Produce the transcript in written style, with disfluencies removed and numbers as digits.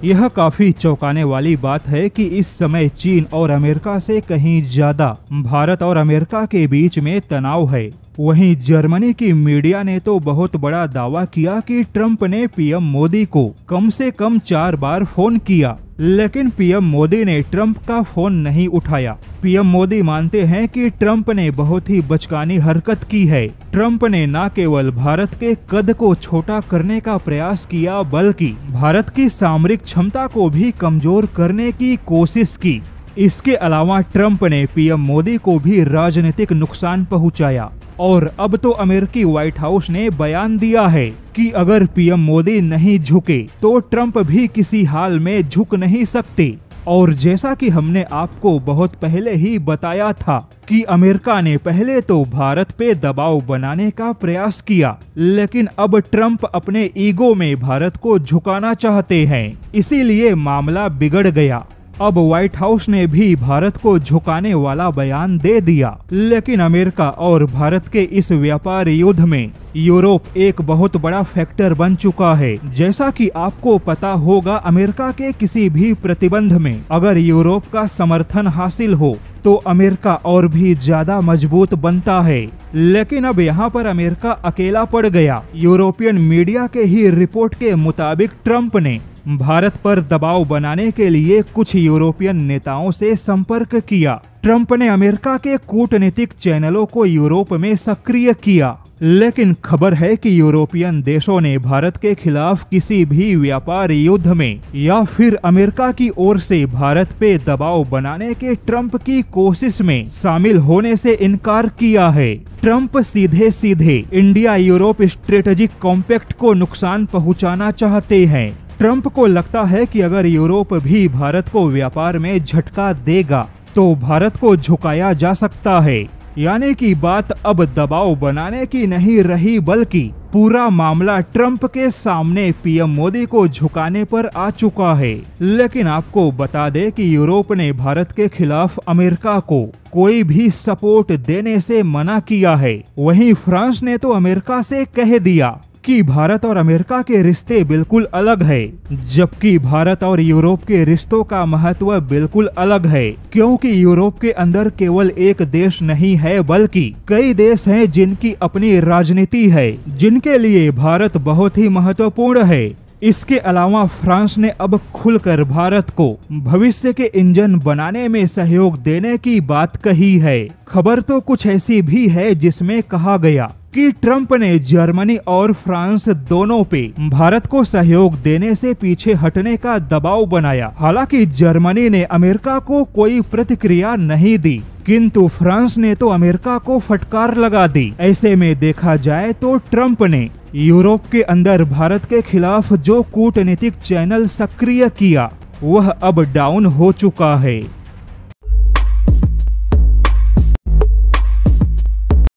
यह काफी चौंकाने वाली बात है कि इस समय चीन और अमेरिका से कहीं ज्यादा भारत और अमेरिका के बीच में तनाव है। वहीं जर्मनी की मीडिया ने तो बहुत बड़ा दावा किया कि ट्रंप ने पीएम मोदी को कम से कम 4 बार फोन किया, लेकिन पीएम मोदी ने ट्रंप का फोन नहीं उठाया। पीएम मोदी मानते हैं कि ट्रंप ने बहुत ही बचकानी हरकत की है। ट्रंप ने न केवल भारत के कद को छोटा करने का प्रयास किया, बल्कि भारत की सामरिक क्षमता को भी कमजोर करने की कोशिश की। इसके अलावा ट्रंप ने पीएम मोदी को भी राजनीतिक नुकसान पहुंचाया और अब तो अमेरिकी व्हाइट हाउस ने बयान दिया है कि अगर पीएम मोदी नहीं झुके तो ट्रंप भी किसी हाल में झुक नहीं सकते। और जैसा कि हमने आपको बहुत पहले ही बताया था कि अमेरिका ने पहले तो भारत पे दबाव बनाने का प्रयास किया, लेकिन अब ट्रंप अपने ईगो में भारत को झुकाना चाहते हैं, इसीलिए मामला बिगड़ गया। अब व्हाइट हाउस ने भी भारत को झुकाने वाला बयान दे दिया, लेकिन अमेरिका और भारत के इस व्यापार युद्ध में यूरोप एक बहुत बड़ा फैक्टर बन चुका है। जैसा कि आपको पता होगा, अमेरिका के किसी भी प्रतिबंध में अगर यूरोप का समर्थन हासिल हो तो अमेरिका और भी ज्यादा मजबूत बनता है। लेकिन अब यहाँ पर अमेरिका अकेला पड़ गया। यूरोपियन मीडिया के ही रिपोर्ट के मुताबिक ट्रंप ने भारत पर दबाव बनाने के लिए कुछ यूरोपियन नेताओं से संपर्क किया। ट्रंप ने अमेरिका के कूटनीतिक चैनलों को यूरोप में सक्रिय किया, लेकिन खबर है कि यूरोपियन देशों ने भारत के खिलाफ किसी भी व्यापार युद्ध में या फिर अमेरिका की ओर से भारत पे दबाव बनाने के ट्रंप की कोशिश में शामिल होने से इनकार किया है। ट्रंप सीधे सीधे इंडिया यूरोप स्ट्रेटेजिक कॉम्पैक्ट को नुकसान पहुंचाना चाहते हैं। ट्रंप को लगता है कि अगर यूरोप भी भारत को व्यापार में झटका देगा तो भारत को झुकाया जा सकता है। यानी कि बात अब दबाव बनाने की नहीं रही, बल्कि पूरा मामला ट्रंप के सामने पीएम मोदी को झुकाने पर आ चुका है। लेकिन आपको बता दें कि यूरोप ने भारत के खिलाफ अमेरिका को कोई भी सपोर्ट देने से मना किया है। वहीं फ्रांस ने तो अमेरिका से कह दिया कि भारत और अमेरिका के रिश्ते बिल्कुल अलग है, जबकि भारत और यूरोप के रिश्तों का महत्व बिल्कुल अलग है, क्योंकि यूरोप के अंदर केवल एक देश नहीं है बल्कि कई देश हैं जिनकी अपनी राजनीति है, जिनके लिए भारत बहुत ही महत्वपूर्ण है। इसके अलावा फ्रांस ने अब खुलकर भारत को भविष्य के इंजन बनाने में सहयोग देने की बात कही है। खबर तो कुछ ऐसी भी है जिसमें कहा गया कि ट्रंप ने जर्मनी और फ्रांस दोनों पे भारत को सहयोग देने से पीछे हटने का दबाव बनाया। हालांकि जर्मनी ने अमेरिका को कोई प्रतिक्रिया नहीं दी, किंतु फ्रांस ने तो अमेरिका को फटकार लगा दी। ऐसे में देखा जाए तो ट्रंप ने यूरोप के अंदर भारत के खिलाफ जो कूटनीतिक चैनल सक्रिय किया वह अब डाउन हो चुका है।